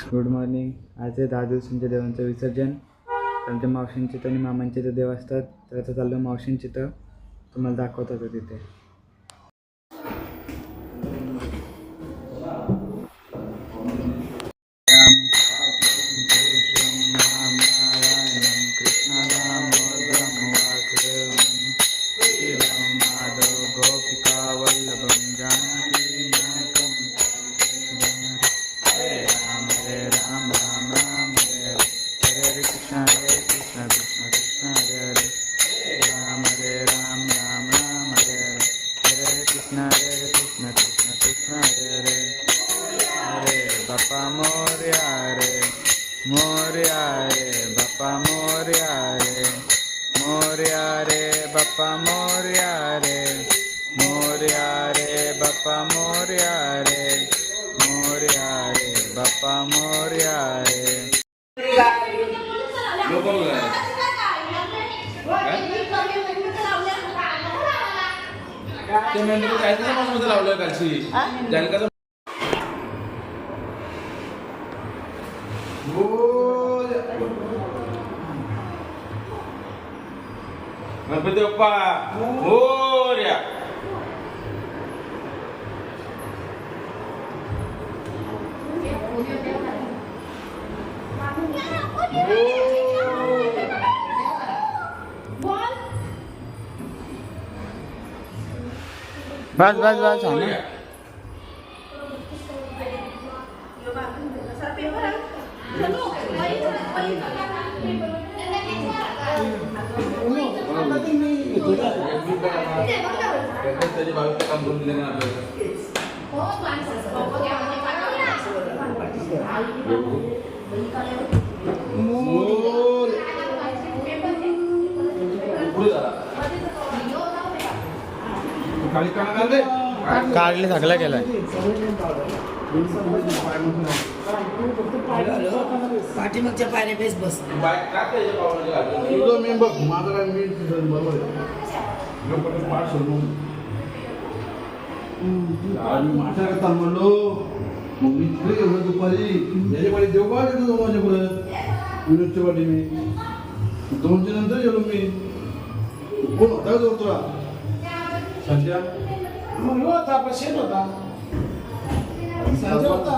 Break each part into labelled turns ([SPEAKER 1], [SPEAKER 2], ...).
[SPEAKER 1] Good morning. आज आहे 10 दिवसांच्या देवांचं विसर्जन. आमच्या मावशींची आणि मामांचे तर देव असतात, तर आता चाललं मावशींची तर तुम्हाला दाखवत होतं तिथे.
[SPEAKER 2] गणपती बाप्पा मोरया.
[SPEAKER 1] बस बस बस हा ना. काढले सगळा केलाय.
[SPEAKER 3] पाठीमागच्या पायऱ्या बेस बस
[SPEAKER 4] मी बघ माझं काय मी बरोबर माझ्या करता म्हणलो मग मी तिकडे गेलो दुपारी याच्या पाठी देवबाळ येतो 2 वाजेपर्यंत विनोदच्या पाठी मी 2च्या नंतर गेलो मी. कोण होता जोर तुला सध्या
[SPEAKER 5] मग होता शेत होता संजय होता.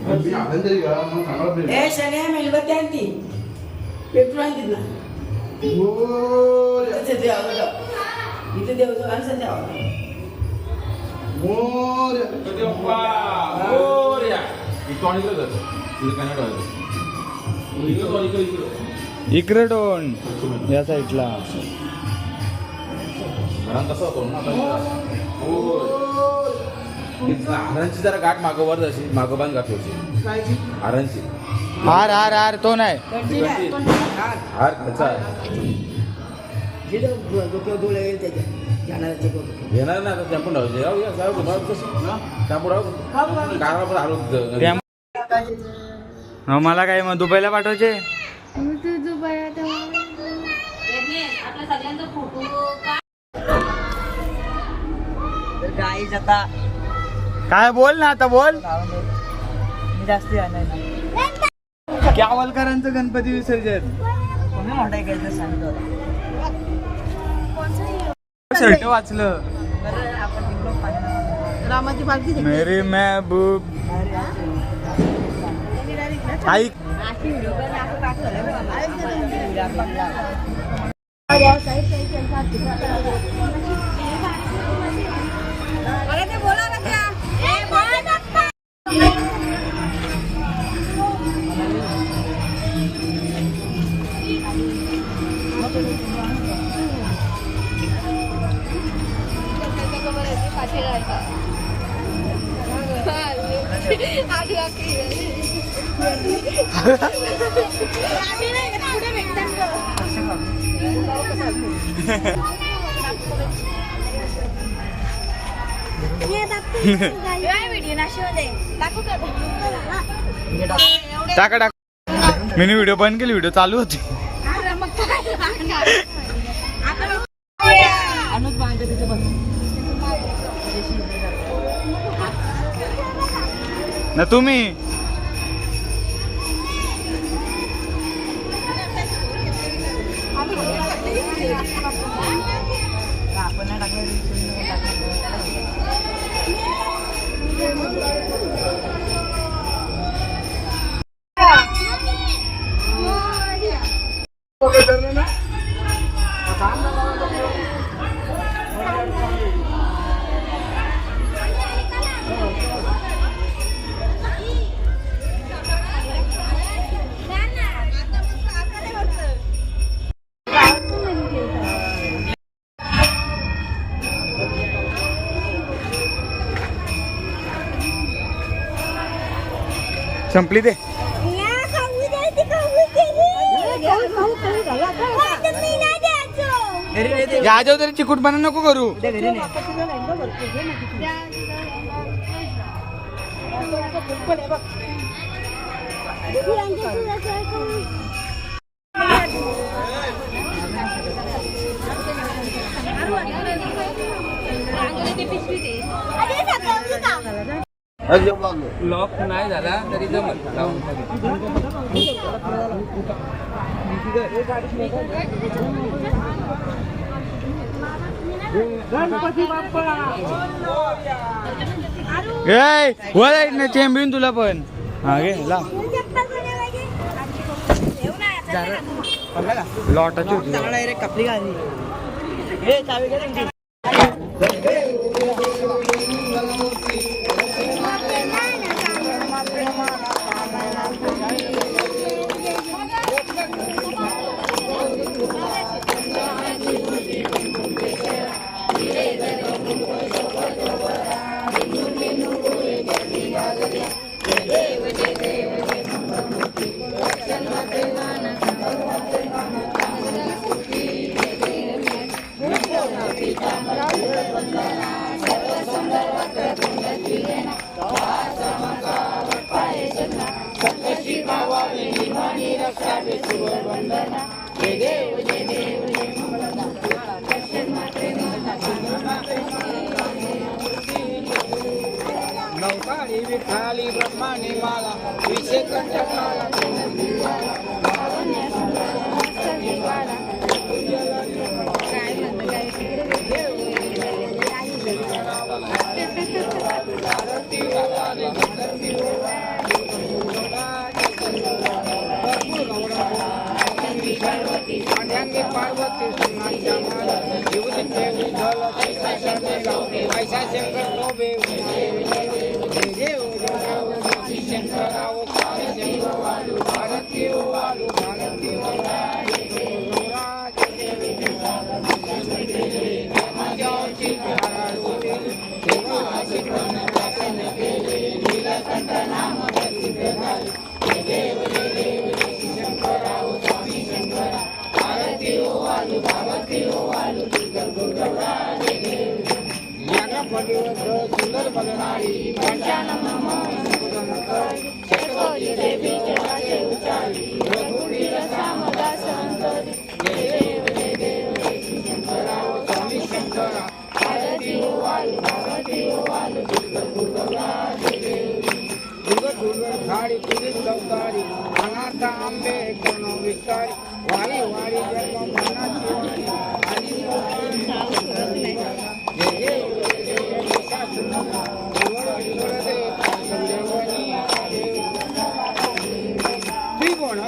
[SPEAKER 4] मी आनंद तरी का मग सांगायला
[SPEAKER 3] ए शन्या मेलबत्ती आणती पेट्रोल आणतील ना इथे देव आणि संध्या
[SPEAKER 4] मोरया.
[SPEAKER 2] गणपती बाप्पा मोरया. इथं आणि इकडं जातो. इकडं कन्नड आहे.
[SPEAKER 1] इकडे टोन या साईडला.
[SPEAKER 2] घरात कसं होतो ना आता. हारांची जरा गाठ मागोवर जशी मागोबान गाठ होती हारांची.
[SPEAKER 1] हार हार हार तो नाही.
[SPEAKER 2] हार खर्चा घेणार ना आता टेम्पो राहू दे. राहूया जाऊ टेम्पो राहू गावाला पण आलो.
[SPEAKER 1] मला काय मग दुबईला पाठवायचे.
[SPEAKER 3] गाई जाता
[SPEAKER 1] काय बोल ना आता बोल.
[SPEAKER 3] जास्ती
[SPEAKER 1] क्यावलकरांचं गणपती विसर्जन
[SPEAKER 3] कोणी मोठा इकडे सांगतो
[SPEAKER 1] शर्ट वाचलं.
[SPEAKER 3] रामाची पालखी
[SPEAKER 1] मेरी महबूब ऐक. टाका टाक. मी व्हिडिओ बंद केली. व्हिडिओ चालू होती. ना तुम्ही संपली ते यादव तरी चिकूटपणा नको करू.
[SPEAKER 2] लॉक नाही झाला तरी जमल लावून.
[SPEAKER 5] गणपती बाप्पा
[SPEAKER 1] चेंबरीन तुला पण हा घे ला लॉटाची होती
[SPEAKER 3] कपली गाडी
[SPEAKER 5] नौकाळी विठाली ब्रह्माणी माला विषय पार्वती ऐसा शंकर शोभे सुंदर बनणारी देवी जगाचे उचारी रघुवीर सामदा संतरी स्वामी शंकरा आरती ओ वालू दुर्ग झाडी तुझी चौकारी अनाथ आंबे कोण विस्तारी वारी वारी जन्म मनाची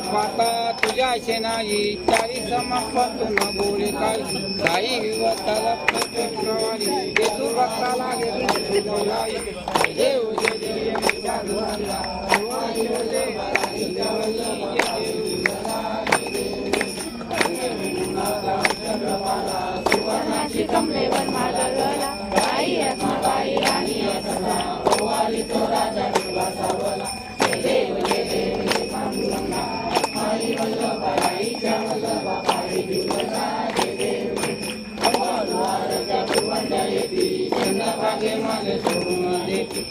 [SPEAKER 5] पाता तुझ्या शेनाई चारी समपतून बोले काही विवताला प्रवारी तू भक्ताला देव कमलेवर माझा गला बाई बाई राणी तो राजा देव चंद्रभागेमध्ये सोडून देती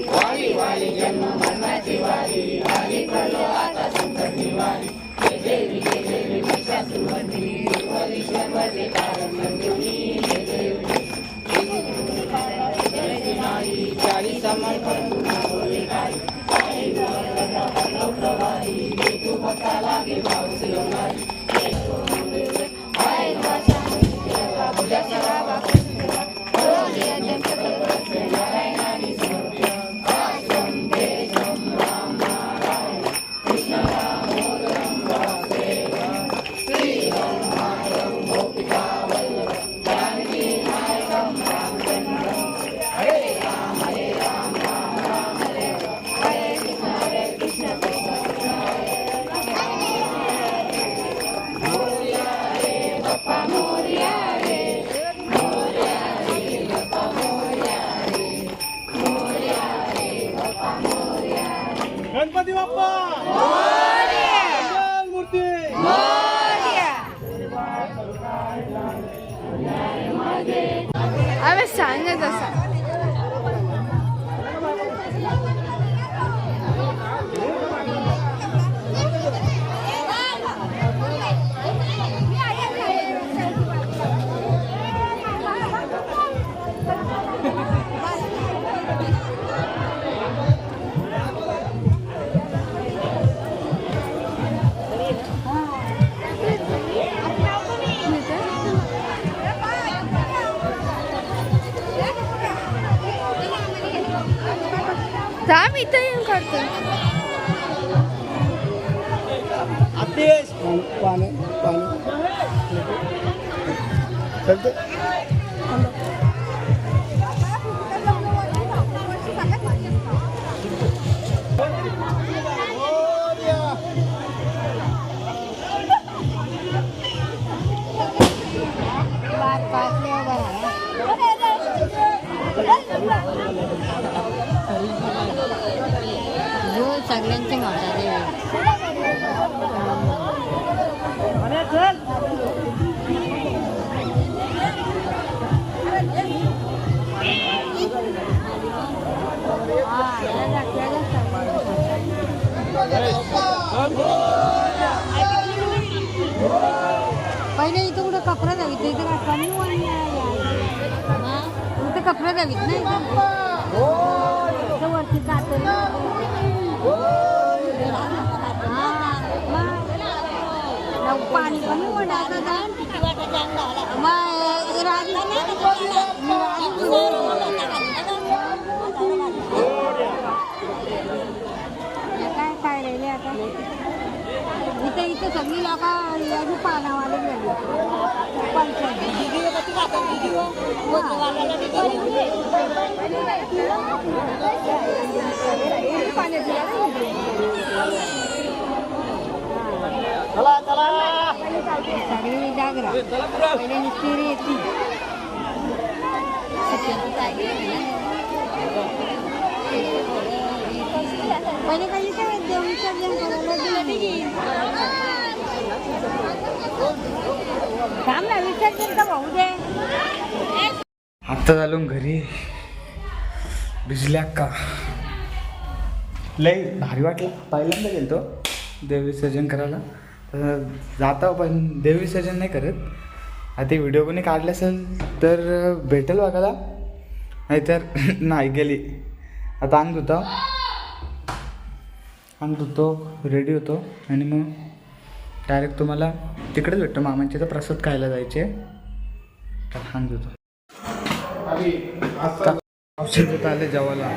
[SPEAKER 5] वारी वारी जन्म मरणाची वारी आली पडलो आता संकटनी वारी देवी देवी ईश्वरवती कारण चारी समर्पण तू भक्ताला
[SPEAKER 1] गणपती बाप्पा मूर्ती
[SPEAKER 6] अबे सांगत असा थांब इथं येऊन करतो
[SPEAKER 1] पाणी पाणी चलते
[SPEAKER 6] सगळ्यांचे पहिले इथं कुठं कपडा द्यावीत इथं काय कमी इथं कपडा द्यावीत नाही इथं वरती जात पाणी कमी वाटायचं काय काय राहिले आता इथं सगळी लोक पानावाले गेले सगळी जागरा पहिले निस्ती येते पहिले काही काय देव विसर्जन करायला थांब ना विसर्जन तर होऊ दे
[SPEAKER 1] आत्ता झालो घरी भिजल्या का लय भारी वाटलं पहिल्यांदा गेलतो देव विसर्जन करायला तर जाता पण देव विसर्जन नाही करत आता व्हिडिओ कोणी काढले असेल तर भेटेल बघायला नाहीतर नाही गेली आता अंग धुतो रेडी होतो आणि मग डायरेक्ट तुम्हाला तिकडेच भेटतो मामांचे तर प्रसाद खायला जायचे तर अंग धुतो औषध आले जेवायला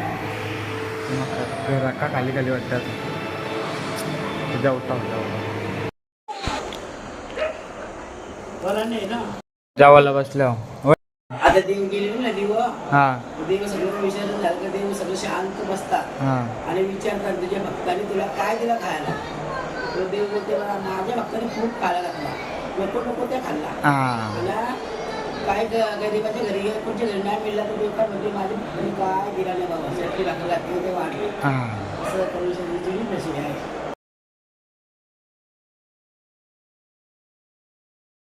[SPEAKER 1] का खाली खाली वाटतात जेवायला बसल्या
[SPEAKER 3] आता देव गेले ना देव
[SPEAKER 1] हा
[SPEAKER 3] देव सगळं विचारून झालं का देव सगळं शांत बसतात
[SPEAKER 1] हा
[SPEAKER 3] आणि विचारतात तुझ्या भक्ताने तुला काय दिला खायला तो देव बोलते मला माझ्या भक्ताने खूप खायला घातला नको नको त्या खाल्ला
[SPEAKER 1] हा
[SPEAKER 3] मला काय गरीबाच्या घरी गेलं कोणच्या घरी नाही मिळला तर एका म्हणजे माझ्या भक्ताने काय दिला नाही बाबा शेतकरी घातला ते वाढले
[SPEAKER 1] हा
[SPEAKER 3] असं करून सगळी नशीब आहे